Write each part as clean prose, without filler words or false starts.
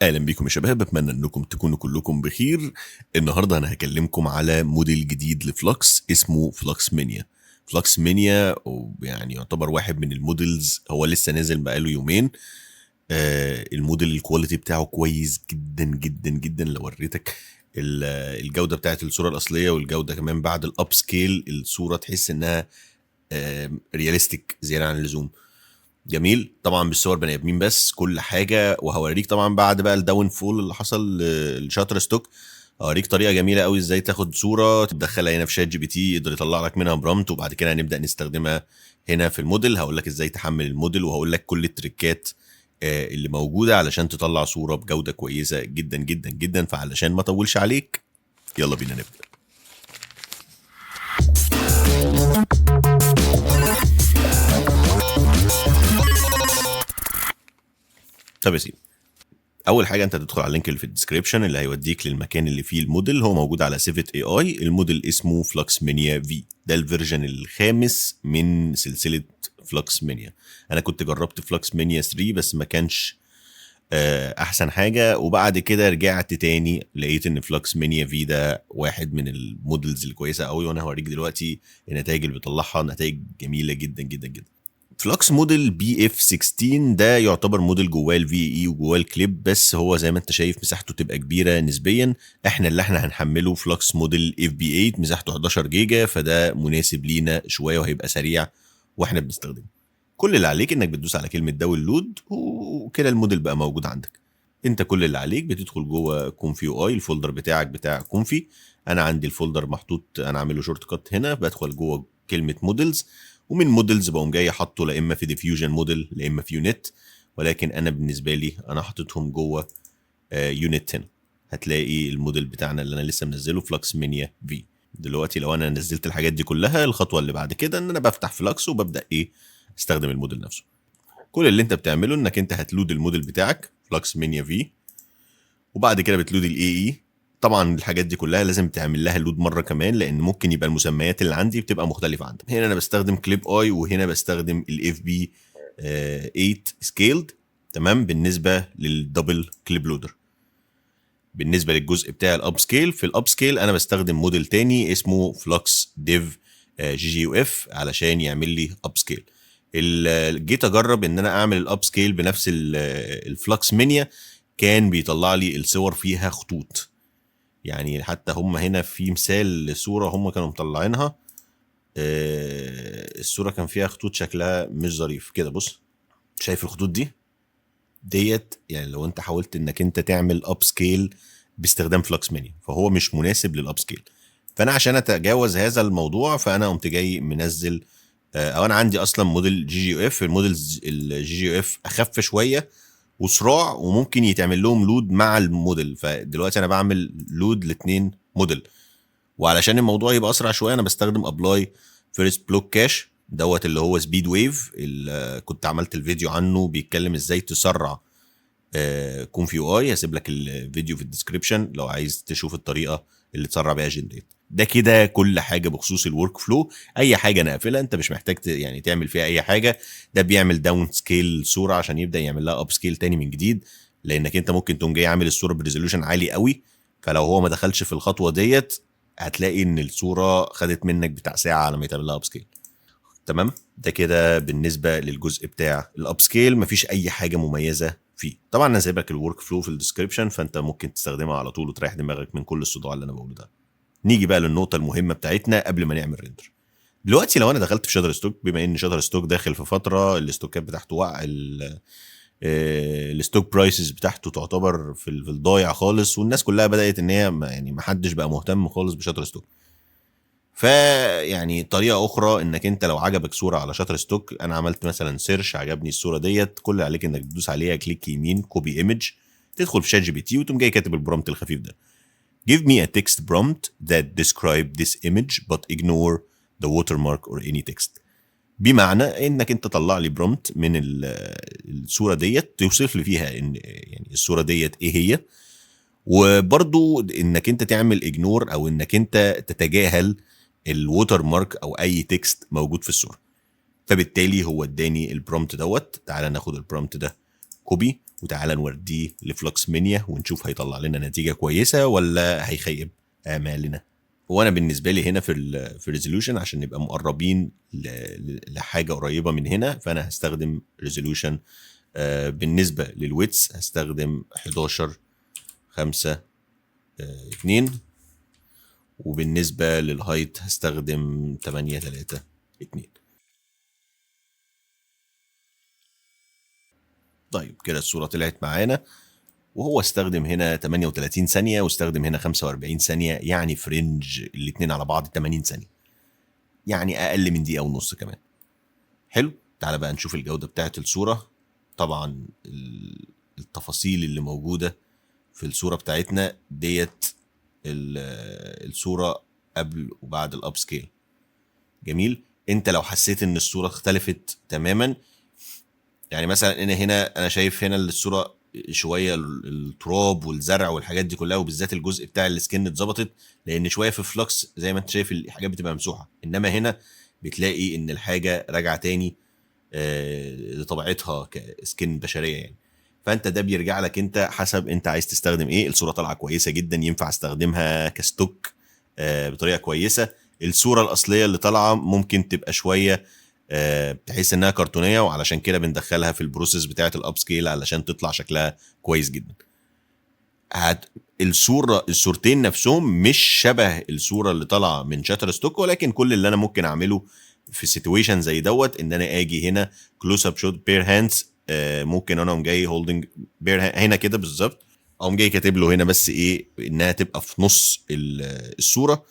اهلا بيكم يا شباب، اتمنى انكم تكونوا كلكم بخير. النهارده انا هكلمكم على موديل جديد لفلوكس اسمه فلوكس مانيا. فلوكس مانيا يعني يعتبر واحد من الموديلز، هو لسه نازل بقاله يومين. الموديل الكواليتي بتاعه كويس جدا جدا جدا. لو وريتك الجوده بتاعت الصوره الاصليه والجوده كمان بعد الاب سكيل، الصوره تحس انها رياليستيك زياده عن اللزوم. جميل طبعا، بالصور بني ادمين بس كل حاجه. وهوريك طبعا بعد بقى الداون فول اللي حصل للشاتر ستوك، هوريك طريقه جميله قوي ازاي تاخد صوره تدخلها هنا في شات جي بي تي، يقدر يطلع لك منها برامت، وبعد كده هنبدا نستخدمها هنا في الموديل. هقول لك ازاي تحمل الموديل، وهقول لك كل التريكات اللي موجوده علشان تطلع صوره بجوده كويسه جدا جدا جدا. فعلشان ما اطولش عليك، يلا بينا نبدا. طب يا سيدي، اول حاجه انت تدخل على اللينك اللي في الديسكريبشن اللي هيوديك للمكان اللي فيه الموديل. هو موجود على سيفت اي اي. الموديل اسمه فلوكس مانيا في، ده الفيرجن الخامس من سلسله فلوكس مانيا. انا كنت جربت فلوكس مانيا 3 بس ما كانش احسن حاجه، وبعد كده رجعت تاني لقيت ان فلوكس مانيا في ده واحد من الموديلز الكويسه قوي، وانا هوريك دلوقتي النتائج اللي بيطلعها، نتائج جميله جدا جدا جدا. فلوكس موديل بي اف 16 ده يعتبر موديل جواه الفي اي وجواه الكليب، بس هو زي ما انت شايف مساحته تبقى كبيره نسبيا. احنا هنحمله فلوكس موديل اف بي 8 مساحته 11 جيجا، فده مناسب لينا شويه وهيبقى سريع واحنا بنستخدمه. كل اللي عليك انك بتدوس على كلمه داونلود وكده الموديل بقى موجود عندك. انت كل اللي عليك بتدخل جوه كونفي يو اي، الفولدر بتاعك بتاع كونفي. انا عندي الفولدر محطوط، انا عامله شورت كات هنا. بدخل جوه كلمه موديلز، ومن موديلز بقوم جاي حاطه لا اما في ديفيوجن موديل لا اما في يونت، ولكن انا بالنسبه لي انا حاططهم جوه يونت. هنا هتلاقي الموديل بتاعنا اللي انا لسه منزله فلوكس مانيا في. دلوقتي لو انا نزلت الحاجات دي كلها، الخطوه اللي بعد كده ان انا بفتح فلوكس وببدا استخدم الموديل نفسه. كل اللي انت بتعمله انك انت هتلود الموديل بتاعك فلوكس مانيا في، وبعد كده بتلود الاي اي. طبعا الحاجات دي كلها لازم تعمل لها لود مره كمان، لان ممكن يبقى المسميات اللي عندي بتبقى مختلفه عندك. هنا انا بستخدم كليب اي، وهنا بستخدم الاف بي 8 سكيلد. تمام، بالنسبه للدبل كليب لودر. بالنسبه للجزء بتاع الاب سكيل، في الاب سكيل انا بستخدم موديل تاني اسمه فلوكس ديف جي جي يو اف علشان يعمل لي اب سكيل. جيت اجرب ان انا اعمل الاب سكيل بنفس الفلوكس مانيا، كان بيطلع لي الصور فيها خطوط. يعني حتى هم هنا في مثال لصوره هم كانوا مطلعينها، الصوره كان فيها خطوط شكلها مش ظريف كده. بص، شايف الخطوط ديت؟ يعني لو انت حاولت انك انت تعمل اب سكيل باستخدام فلوكس مانيا، فهو مش مناسب للاب سكيل. فانا عشان اتجاوز هذا الموضوع، فانا قمت جاي منزل او انا عندي اصلا موديل جي جي اف. الموديل الجي جي اف اخف شويه وصراع، وممكن يتعمل لهم لود مع الموديل. فدلوقتي انا بعمل لود لاثنين موديل، وعلشان الموضوع يبقى اسرع شويه انا بستخدم ابلاي فيرست بلوك كاش دوت، اللي هو سبيد ويف، اللي كنت عملت الفيديو عنه بيتكلم ازاي تسرع كونفي يو اي. هسيب لك الفيديو في الديسكريبشن لو عايز تشوف الطريقه اللي تسرع بيها جنريت. ده كده كل حاجه بخصوص الورك فلو. اي حاجه انا قافلها انت مش محتاج يعني تعمل فيها اي حاجه. ده بيعمل داون سكيل صوره عشان يبدا يعمل لها اب سكيل تاني من جديد، لانك انت ممكن تقوم جاي عامل الصوره بريزولوشن عالي قوي، فلو هو ما دخلش في الخطوه ديت هتلاقي ان الصوره خدت منك بتاع ساعه على ما يتعمل لها اب سكيل. تمام، ده كده بالنسبه للجزء بتاع الاب سكيل. مفيش اي حاجه مميزه فيه. طبعا انا سايب لك الورك فلو في الديسكربشن، فانت ممكن تستخدمها على طول وتريح دماغك من كل الصداع اللي انا بقوله ده. نيجي بقى للنقطه المهمه بتاعتنا قبل ما نعمل ريندر. دلوقتي لو انا دخلت في شاتر ستوك، بما ان شاتر ستوك داخل في فتره الاستوكات بتاعته وقع، الستوك برايسز بتاعته تعتبر في الضايع خالص، والناس كلها بدات ان هي يعني ما حدش بقى مهتم خالص بشاتر ستوك. فيعني طريقه اخرى انك انت لو عجبك صوره على شاتر ستوك، انا عملت مثلا سيرش عجبني الصوره ديت، كل اللي عليك انك تدوس عليها كليك يمين كوبي ايمج، تدخل في شات جي بي تي وتقوم جاي كاتب البرومبت الخفيف ده: Give me a text prompt that describe this image but ignore the watermark or any text. بمعنى انك انت طلع لي برومبت من الصوره ديت توصف لي فيها ان يعني الصوره ديت ايه هي، وبرضو انك انت تعمل اجنور او انك انت تتجاهل الووتر مارك او اي تكست موجود في الصوره. فبالتالي هو اداني البرومبت دوت. تعالى ناخد البرومبت ده كوبي وتعالى نوديه لفلوكس مينيا ونشوف هيطلع لنا نتيجه كويسه ولا هيخيب امالنا. وانا بالنسبه لي هنا في ريزولوشن عشان نبقى مقربين لحاجه قريبه من هنا، فانا هستخدم ريزولوشن بالنسبه للويتس هستخدم 11:5:2، وبالنسبه للهايت هستخدم 8:3:2. طيب كده الصوره طلعت معانا، وهو استخدم هنا 38 ثانيه واستخدم هنا 45 ثانيه، يعني في رينج الاثنين على بعض 80 ثانيه، يعني اقل من دقيقه ونص كمان. حلو. تعالى بقى نشوف الجوده بتاعه الصوره. طبعا التفاصيل اللي موجوده في الصوره بتاعتنا ديت الصوره قبل وبعد الاب سكيل. جميل. انت لو حسيت ان الصوره اختلفت تماما، يعني مثلا انا شايف هنا الصوره شويه التراب والزرع والحاجات دي كلها، وبالذات الجزء بتاع السكن اتظبطت، لان شويه في فلوكس زي ما انت شايف الحاجات بتبقى ممسوحه، انما هنا بتلاقي ان الحاجه راجعه تاني لطبيعتها كسكن بشريه يعني. فانت ده بيرجع لك انت حسب انت عايز تستخدم ايه. الصوره طالعه كويسه جدا، ينفع استخدمها كستوك بطريقه كويسه. الصوره الاصليه اللي طالعه ممكن تبقى شويه بتحس انها كرتونيه، وعلشان كده بندخلها في البروسيس بتاعه الاب سكيل علشان تطلع شكلها كويس جدا. الصورتين نفسهم مش شبه الصوره اللي طالعه من شاتر ستوك، ولكن كل اللي انا ممكن اعمله في سيتويشن زي دوت ان انا اجي هنا كلوز اب شوت بير هاندز. ممكن انا جاي هولدنج بير هنا كده بالظبط، او جاي كاتب له هنا بس ايه انها تبقى في نص الصوره،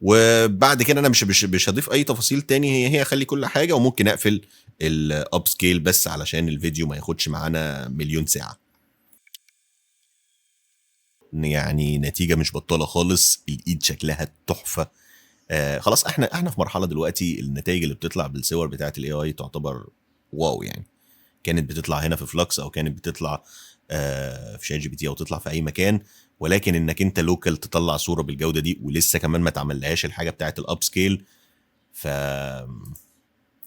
وبعد كده انا مش هضيف اي تفاصيل تاني، هي اخلي كل حاجه، وممكن اقفل الاب سكيل بس علشان الفيديو ما ياخدش معانا مليون ساعه. يعني نتيجه مش بطاله خالص، الايد شكلها تحفه. خلاص احنا في مرحله دلوقتي النتائج اللي بتطلع بالصور بتاعه الاي اي تعتبر واو يعني. كانت بتطلع هنا في فلوكس او كانت بتطلع في شات جي بي تي او تطلع في اي مكان، ولكن انك انت لوكال تطلع صوره بالجوده دي ولسه كمان ما تعملهاش الحاجه بتاعه الاب سكيل، ف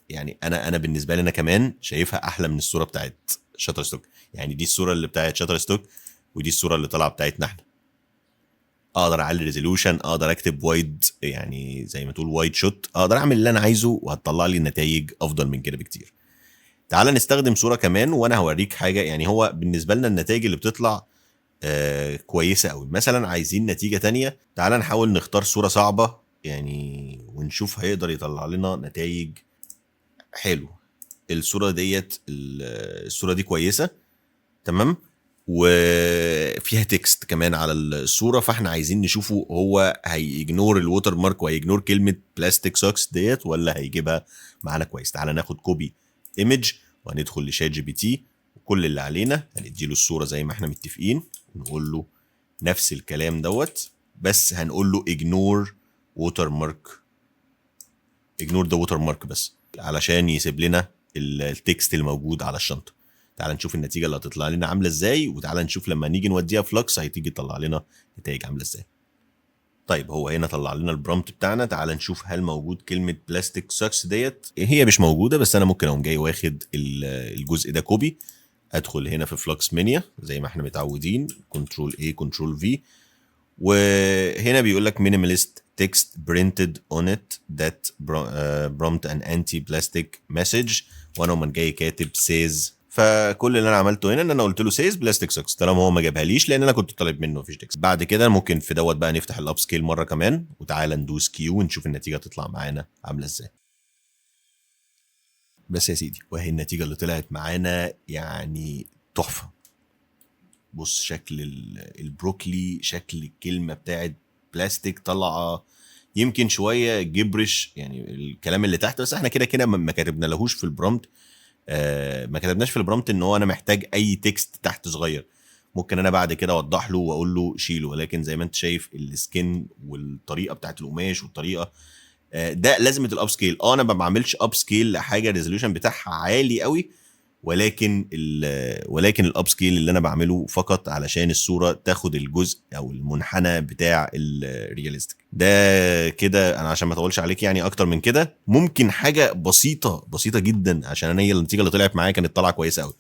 يعني انا بالنسبه لي انا كمان شايفها احلى من الصوره بتاعه شاتر ستوك. يعني دي الصوره اللي بتاعه شاتر ستوك، ودي الصوره اللي طالعه بتاعتنا احنا. اقدر اعلي ريزولوشن، اقدر اكتب وايد، يعني زي ما تقول وايد شوت، اقدر اعمل اللي انا عايزه وهتطلع لي نتائج افضل من كده بكتير. تعال نستخدم صوره كمان وانا هوريك حاجه. يعني هو بالنسبه لنا النتائج اللي بتطلع كويسه قوي. مثلا عايزين نتيجه تانية، تعال نحاول نختار صوره صعبه يعني ونشوف هيقدر يطلع لنا نتائج حلو. الصوره دي كويسه تمام، وفيها تكست كمان على الصوره، فاحنا عايزين نشوفه هو هيجنور الووتر مارك وهيجنور كلمه بلاستيك سوكس ديت ولا هيجيبها معانا كويس. تعالى ناخد كوبي ايمج وهندخل لشات جي بي تي، وكل اللي علينا هنديله الصوره زي ما احنا متفقين، ونقول له نفس الكلام دوت، بس هنقول له اجنور ووتر مارك، اجنور ذا ووتر مارك بس علشان يسيب لنا التكست الموجود على الشنطه. تعال نشوف النتيجه اللي هتطلع لنا عامله ازاي، وتعال نشوف لما نيجي نوديها فلوكس هتيجي تطلع لنا نتائج عامله ازاي. طيب هو هنا طلع لنا البرومبت بتاعنا. تعال نشوف هل موجود كلمه بلاستيك سوكس ديت. هي مش موجوده، بس انا ممكن اقوم جاي واخد الجزء ده كوبي، ادخل هنا في فلوكس مينيا زي ما احنا متعودين، كنترول اي كنترول في، وهنا بيقول لك minimalist text printed on it that prompt an anti-plastic message، وانا من جاي كاتب says. فكل اللي انا عملته هنا ان انا قلت له says plastic socks طالما هو ما جابها ليش، لان انا كنت طالب منه مفيش تكست. بعد كده ممكن في دوت بقى نفتح الاب سكيل مره كمان، وتعالى ندوس كيو ونشوف النتيجه تطلع معانا عامله ازاي. بس يا سيدي، وهي النتيجه اللي طلعت معانا يعني تحفه. بص شكل البروكلي، شكل الكلمه بتاعت بلاستيك طالعه يمكن شويه جبرش يعني الكلام اللي تحت، بس احنا كده كده ما كتبنا لهوش في البرومبت. ما كتبناش في البرومبت ان هو انا محتاج اي تكست تحت صغير، ممكن انا بعد كده اوضح له واقول له شيله. ولكن زي ما انت شايف السكن والطريقه بتاعت القماش والطريقه ده لازمه الاب سكيل. انا ما بعملش اب سكيل لحاجه الريزوليوشن بتاعها عالي قوي، ولكن الاب سكيل اللي انا بعمله فقط علشان الصوره تاخد الجزء او المنحنى بتاع الرياليستيك ده. كده انا عشان ما اطولش عليك يعني اكتر من كده، ممكن حاجه بسيطه جدا عشان انا هي النتيجه اللي طلعت معايا كانت طالعه كويسه قوي.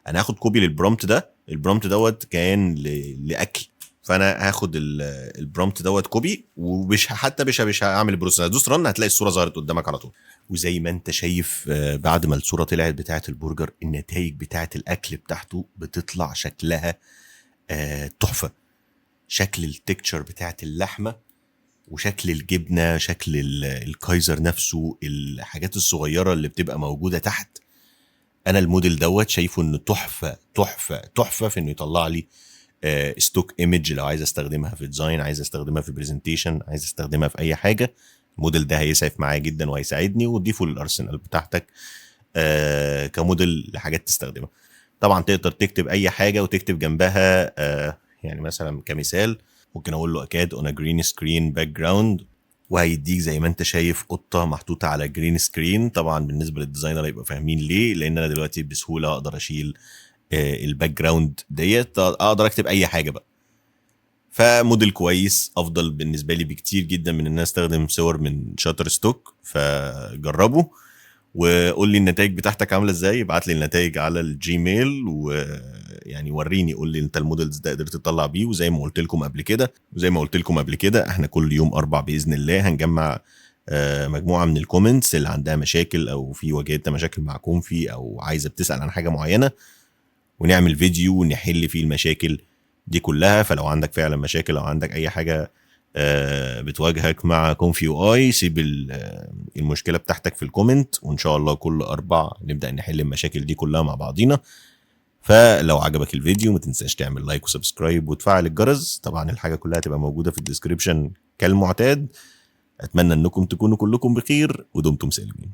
انا هاخد كوبي للبرومت ده، البرومت دوت كان لاكل، فانا هاخد البرومت دوت كوبي، ومش حتى مش هعمل بروسيس، هدوس رن هتلاقي الصوره ظهرت قدامك على طول. وزي ما انت شايف بعد ما الصوره طلعت بتاعه البرجر، النتائج بتاعه الاكل بتاعته بتطلع شكلها تحفه. شكل التكتشر بتاعه اللحمه، وشكل الجبنه، شكل الكايزر نفسه، الحاجات الصغيره اللي بتبقى موجوده تحت. انا الموديل دوت شايفه انه تحفه تحفه تحفه في انه يطلع لي ستوك ايمج لو عايز استخدمها في ديزاين، عايز استخدمها في برزنتيشن، عايز استخدمها في اي حاجه. الموديل ده هيسعف معايا جدا وهيساعدني، وتضيفه للارسنال بتاعتك كموديل لحاجات تستخدمها. طبعا تقدر تكتب اي حاجه وتكتب جنبها يعني مثلا كمثال ممكن اقول له اكاد اون جرين سكرين باك جراوند، وهيديك زي ما انت شايف قطه محطوطه على جرين سكرين. طبعا بالنسبه للديزاينر يبقى فاهمين ليه، لان انا دلوقتي بسهوله اقدر اشيل الباك جراوند ديت، اقدر اكتب اي حاجه بقى. فموديل كويس، افضل بالنسبه لي بكتير جدا من ان انا استخدم صور من شاتر ستوك. فجربه وقول لي النتائج بتاعتك عامله ازاي، ابعت لي النتائج على الجيميل، ويعني وريني، قول لي انت المودلز ده قدرت تطلع بيه. وزي ما قلت لكم قبل كده احنا كل يوم 4 باذن الله هنجمع مجموعه من الكومنتس اللي عندها مشاكل، او في واجهتها مشاكل مع كونفي، او عايزه بتسال عن حاجه معينه، ونعمل فيديو نحل فيه المشاكل دي كلها. فلو عندك فعلا مشاكل او عندك اي حاجه بتواجهك مع كونفي يو اي، سيب المشكله بتاعتك في الكومنت، وان شاء الله كل 4 نبدا نحل المشاكل دي كلها مع بعضينا. فلو عجبك الفيديو ما تنساش تعمل لايك وسبسكرايب وتفعل الجرس. طبعا الحاجه كلها هتبقى موجوده في الديسكريبشن كالمعتاد. اتمنى انكم تكونوا كلكم بخير ودمتم سالمين.